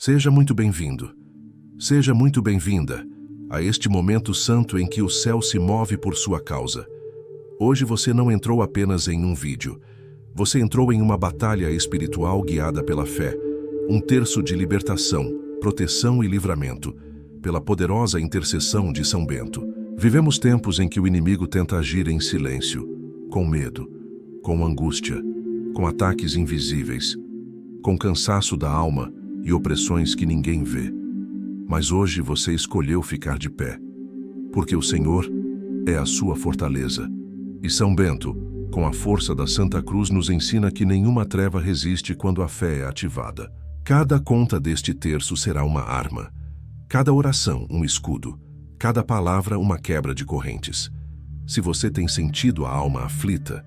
Seja muito bem-vindo. Seja muito bem-vinda a este momento santo em que o céu se move por sua causa. Hoje você não entrou apenas em um vídeo. Você entrou em uma batalha espiritual guiada pela fé, um terço de libertação, proteção e livramento, pela poderosa intercessão de São Bento. Vivemos tempos em que o inimigo tenta agir em silêncio, com medo, com angústia, com ataques invisíveis, com cansaço da alma e opressões que ninguém vê. Mas hoje você escolheu ficar de pé, porque o Senhor é a sua fortaleza. E São Bento, com a força da Santa Cruz, nos ensina que nenhuma treva resiste quando a fé é ativada. Cada conta deste terço será uma arma, cada oração um escudo, cada palavra uma quebra de correntes. Se você tem sentido a alma aflita,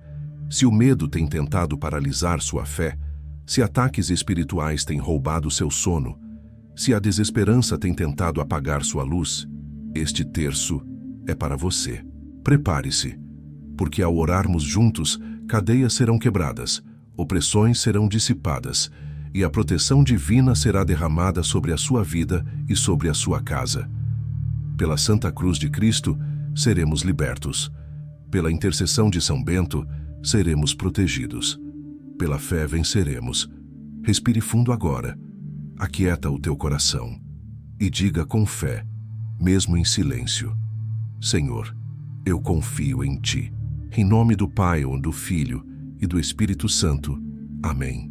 se o medo tem tentado paralisar sua fé, se ataques espirituais têm roubado seu sono, se a desesperança tem tentado apagar sua luz, este terço é para você. Prepare-se, porque ao orarmos juntos, cadeias serão quebradas, opressões serão dissipadas, e a proteção divina será derramada sobre a sua vida e sobre a sua casa. Pela Santa Cruz de Cristo, seremos libertos. Pela intercessão de São Bento, seremos protegidos. Pela fé venceremos. Respire fundo agora. Aquieta o teu coração. E diga com fé, mesmo em silêncio: Senhor, eu confio em Ti. Em nome do Pai, do Filho e do Espírito Santo. Amém.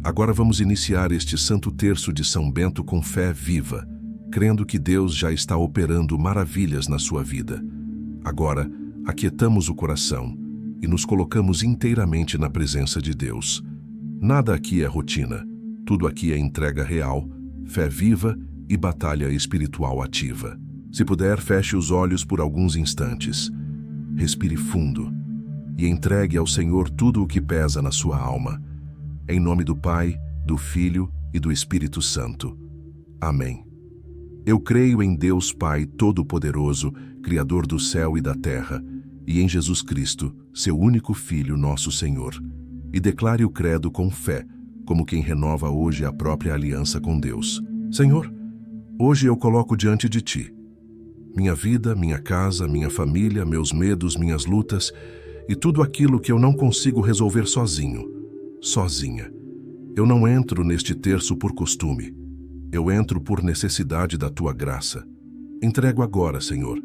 Agora vamos iniciar este Santo Terço de São Bento com fé viva, crendo que Deus já está operando maravilhas na sua vida. Agora, aquietamos o coração e nos colocamos inteiramente na presença de Deus. Nada aqui é rotina, tudo aqui é entrega real, fé viva e batalha espiritual ativa. Se puder, feche os olhos por alguns instantes. Respire fundo e entregue ao Senhor tudo o que pesa na sua alma. Em nome do Pai, do Filho e do Espírito Santo. Amém. Eu creio em Deus Pai Todo-Poderoso, Criador do céu e da terra, e em Jesus Cristo, seu único Filho, nosso Senhor. E declare o credo com fé, como quem renova hoje a própria aliança com Deus. Senhor, hoje eu coloco diante de Ti minha vida, minha casa, minha família, meus medos, minhas lutas e tudo aquilo que eu não consigo resolver sozinho, sozinha. Eu não entro neste terço por costume. Eu entro por necessidade da Tua graça. Entrego agora, Senhor,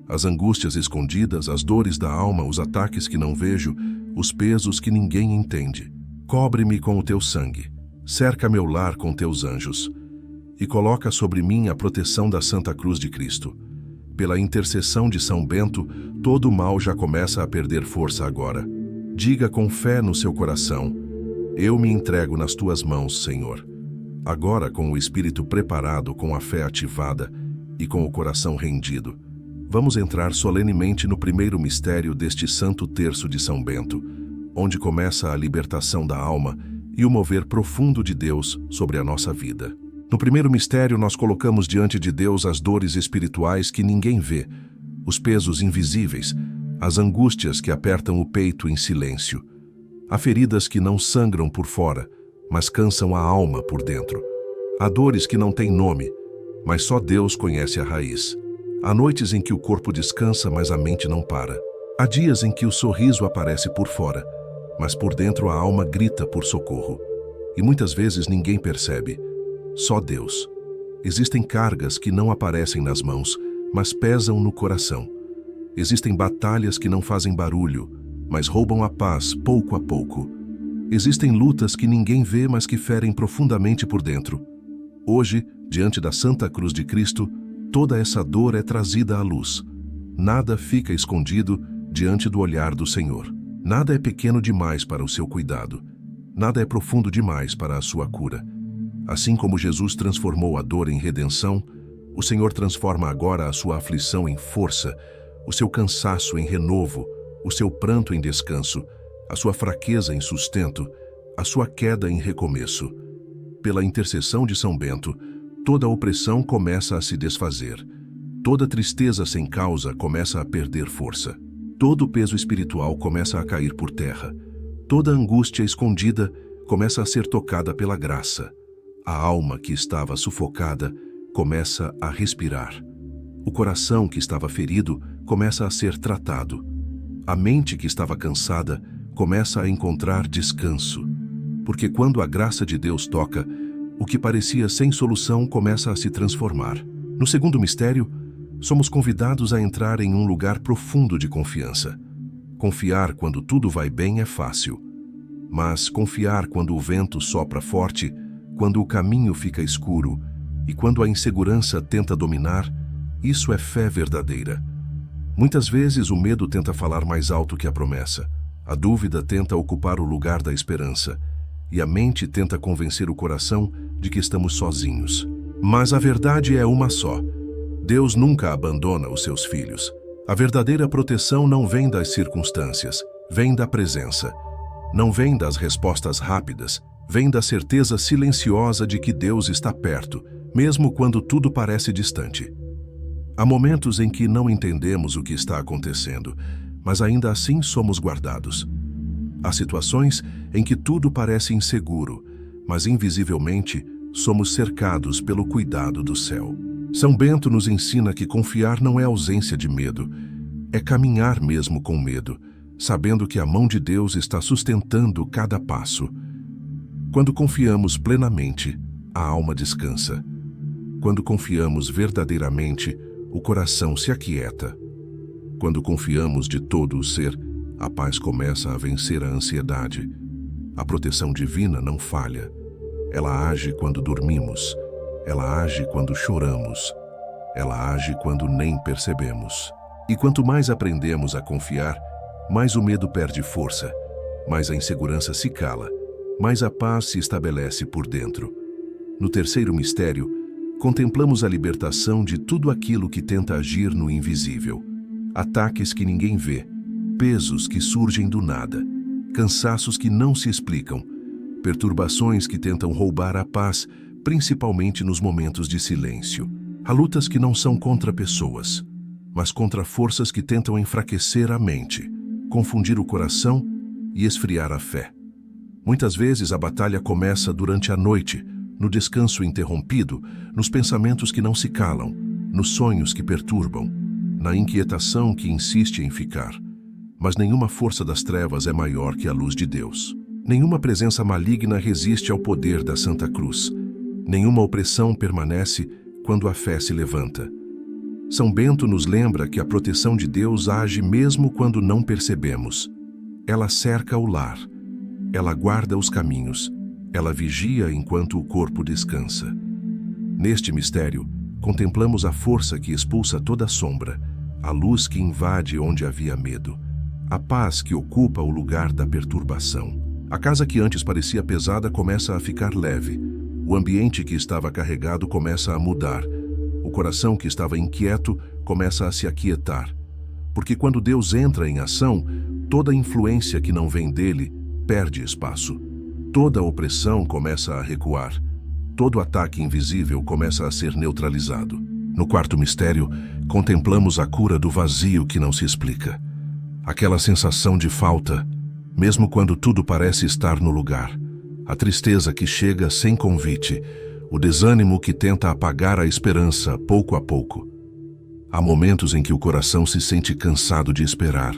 as angústias escondidas, as dores da alma, os ataques que não vejo, os pesos que ninguém entende. Cobre-me com o Teu sangue, cerca meu lar com Teus anjos e coloca sobre mim a proteção da Santa Cruz de Cristo. Pela intercessão de São Bento, todo o mal já começa a perder força agora. Diga com fé no seu coração: eu me entrego nas Tuas mãos, Senhor. Agora, com o espírito preparado, com a fé ativada e com o coração rendido, vamos entrar solenemente no primeiro mistério deste Santo Terço de São Bento, onde começa a libertação da alma e o mover profundo de Deus sobre a nossa vida. No primeiro mistério, nós colocamos diante de Deus as dores espirituais que ninguém vê, os pesos invisíveis, as angústias que apertam o peito em silêncio. Há feridas que não sangram por fora, mas cansam a alma por dentro. Há dores que não têm nome, mas só Deus conhece a raiz. Há noites em que o corpo descansa, mas a mente não para. Há dias em que o sorriso aparece por fora, mas por dentro a alma grita por socorro. E muitas vezes ninguém percebe. Só Deus. Existem cargas que não aparecem nas mãos, mas pesam no coração. Existem batalhas que não fazem barulho, mas roubam a paz pouco a pouco. Existem lutas que ninguém vê, mas que ferem profundamente por dentro. Hoje, diante da Santa Cruz de Cristo, toda essa dor é trazida à luz. Nada fica escondido diante do olhar do Senhor. Nada é pequeno demais para o seu cuidado. Nada é profundo demais para a sua cura. Assim como Jesus transformou a dor em redenção, o Senhor transforma agora a sua aflição em força, o seu cansaço em renovo, o seu pranto em descanso, a sua fraqueza em sustento, a sua queda em recomeço. Pela intercessão de São Bento, toda opressão começa a se desfazer. Toda tristeza sem causa começa a perder força. Todo peso espiritual começa a cair por terra. Toda angústia escondida começa a ser tocada pela graça. A alma que estava sufocada começa a respirar. O coração que estava ferido começa a ser tratado. A mente que estava cansada começa a encontrar descanso. Porque quando a graça de Deus toca, o que parecia sem solução começa a se transformar. No segundo mistério, somos convidados a entrar em um lugar profundo de confiança. Confiar quando tudo vai bem é fácil. Mas confiar quando o vento sopra forte, quando o caminho fica escuro e quando a insegurança tenta dominar, isso é fé verdadeira. Muitas vezes o medo tenta falar mais alto que a promessa. A dúvida tenta ocupar o lugar da esperança. E a mente tenta convencer o coração de que estamos sozinhos. Mas a verdade é uma só. Deus nunca abandona os seus filhos. A verdadeira proteção não vem das circunstâncias, vem da presença. Não vem das respostas rápidas, vem da certeza silenciosa de que Deus está perto, mesmo quando tudo parece distante. Há momentos em que não entendemos o que está acontecendo, mas ainda assim somos guardados. Há situações em que tudo parece inseguro, mas invisivelmente somos cercados pelo cuidado do céu. São Bento nos ensina que confiar não é ausência de medo, é caminhar mesmo com medo, sabendo que a mão de Deus está sustentando cada passo. Quando confiamos plenamente, a alma descansa. Quando confiamos verdadeiramente, o coração se aquieta. Quando confiamos de todo o ser, a paz começa a vencer a ansiedade. A proteção divina não falha. Ela age quando dormimos. Ela age quando choramos. Ela age quando nem percebemos. E quanto mais aprendemos a confiar, mais o medo perde força, mais a insegurança se cala, mais a paz se estabelece por dentro. No terceiro mistério, contemplamos a libertação de tudo aquilo que tenta agir no invisível. Ataques que ninguém vê, pesos que surgem do nada, cansaços que não se explicam, perturbações que tentam roubar a paz, principalmente nos momentos de silêncio. Há lutas que não são contra pessoas, mas contra forças que tentam enfraquecer a mente, confundir o coração e esfriar a fé. Muitas vezes a batalha começa durante a noite, no descanso interrompido, nos pensamentos que não se calam, nos sonhos que perturbam, na inquietação que insiste em ficar. Mas nenhuma força das trevas é maior que a luz de Deus. Nenhuma presença maligna resiste ao poder da Santa Cruz. Nenhuma opressão permanece quando a fé se levanta. São Bento nos lembra que a proteção de Deus age mesmo quando não percebemos. Ela cerca o lar. Ela guarda os caminhos. Ela vigia enquanto o corpo descansa. Neste mistério, contemplamos a força que expulsa toda a sombra, a luz que invade onde havia medo, a paz que ocupa o lugar da perturbação. A casa que antes parecia pesada começa a ficar leve. O ambiente que estava carregado começa a mudar. O coração que estava inquieto começa a se aquietar. Porque quando Deus entra em ação, toda influência que não vem dele perde espaço. Toda opressão começa a recuar. Todo ataque invisível começa a ser neutralizado. No quarto mistério, contemplamos a cura do vazio que não se explica. Aquela sensação de falta, mesmo quando tudo parece estar no lugar. A tristeza que chega sem convite. O desânimo que tenta apagar a esperança pouco a pouco. Há momentos em que o coração se sente cansado de esperar,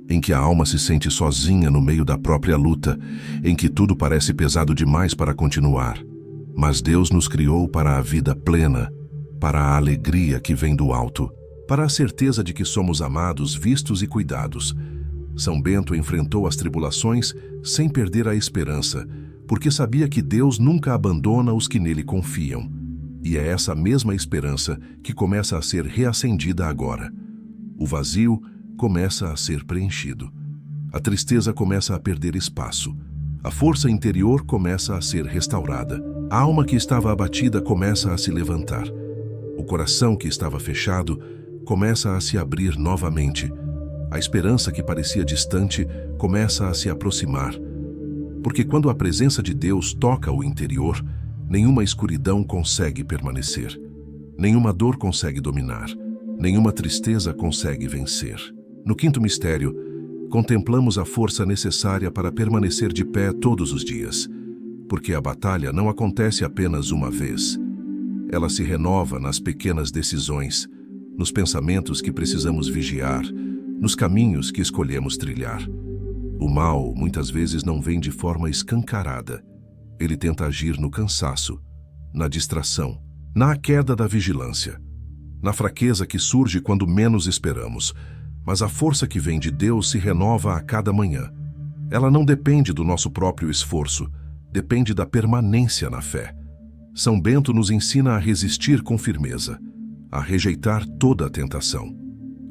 em que a alma se sente sozinha no meio da própria luta, em que tudo parece pesado demais para continuar. Mas Deus nos criou para a vida plena, para a alegria que vem do alto, para a certeza de que somos amados, vistos e cuidados. São Bento enfrentou as tribulações sem perder a esperança, porque sabia que Deus nunca abandona os que nele confiam. E é essa mesma esperança que começa a ser reacendida agora. O vazio começa a ser preenchido. A tristeza começa a perder espaço. A força interior começa a ser restaurada. A alma que estava abatida começa a se levantar. O coração que estava fechado começa a se abrir novamente. A esperança que parecia distante começa a se aproximar. Porque quando a presença de Deus toca o interior, nenhuma escuridão consegue permanecer. Nenhuma dor consegue dominar. Nenhuma tristeza consegue vencer. No quinto mistério, contemplamos a força necessária para permanecer de pé todos os dias. porque a batalha não acontece apenas uma vez. Ela se renova nas pequenas decisões, nos pensamentos que precisamos vigiar, nos caminhos que escolhemos trilhar. O mal, muitas vezes, não vem de forma escancarada. Ele tenta agir no cansaço, na distração, na queda da vigilância, na fraqueza que surge quando menos esperamos. Mas a força que vem de Deus se renova a cada manhã. Ela não depende do nosso próprio esforço, depende da permanência na fé. São Bento nos ensina a resistir com firmeza, a rejeitar toda a tentação,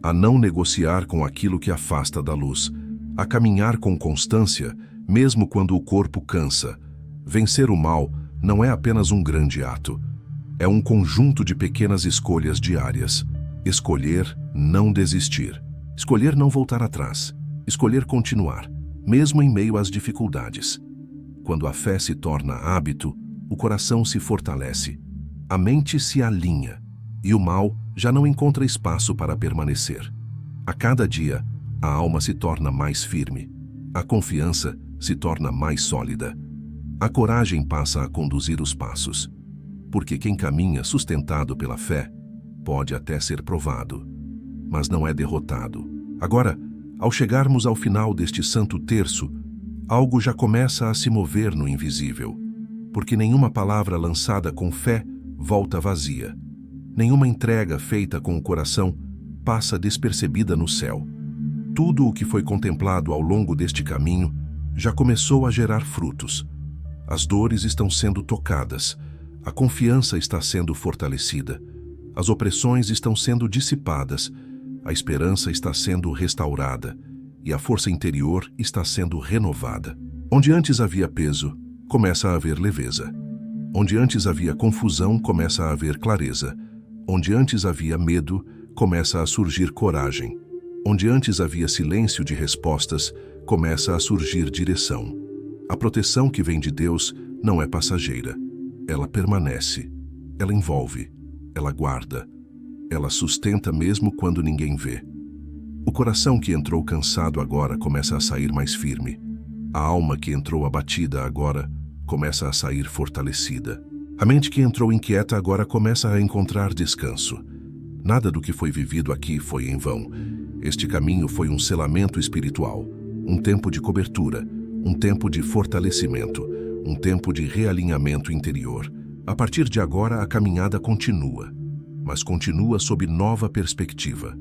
a não negociar com aquilo que afasta da luz, a caminhar com constância, mesmo quando o corpo cansa. Vencer o mal não é apenas um grande ato, é um conjunto de pequenas escolhas diárias. Escolher não desistir, escolher não voltar atrás, escolher continuar, mesmo em meio às dificuldades. Quando a fé se torna hábito, o coração se fortalece, a mente se alinha e o mal já não encontra espaço para permanecer. A cada dia, a alma se torna mais firme, a confiança se torna mais sólida. A coragem passa a conduzir os passos, porque quem caminha sustentado pela fé pode até ser provado, mas não é derrotado. Agora, ao chegarmos ao final deste Santo Terço, algo já começa a se mover no invisível, porque nenhuma palavra lançada com fé volta vazia. Nenhuma entrega feita com o coração passa despercebida no céu. Tudo o que foi contemplado ao longo deste caminho já começou a gerar frutos. As dores estão sendo tocadas, a confiança está sendo fortalecida, as opressões estão sendo dissipadas, a esperança está sendo restaurada e a força interior está sendo renovada. Onde antes havia peso, começa a haver leveza. Onde antes havia confusão, começa a haver clareza. Onde antes havia medo, começa a surgir coragem. Onde antes havia silêncio de respostas, começa a surgir direção. A proteção que vem de Deus não é passageira. Ela permanece, ela envolve, ela guarda, ela sustenta mesmo quando ninguém vê. O coração que entrou cansado agora começa a sair mais firme. A alma que entrou abatida agora começa a sair fortalecida. A mente que entrou inquieta agora começa a encontrar descanso. Nada do que foi vivido aqui foi em vão. Este caminho foi um selamento espiritual, um tempo de cobertura, um tempo de fortalecimento, um tempo de realinhamento interior. A partir de agora, a caminhada continua, mas continua sob nova perspectiva,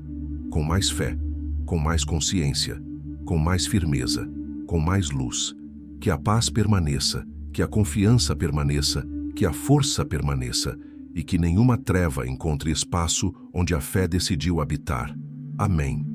com mais fé, com mais consciência, com mais firmeza, com mais luz. Que a paz permaneça, que a confiança permaneça, que a força permaneça e que nenhuma treva encontre espaço onde a fé decidiu habitar. Amém.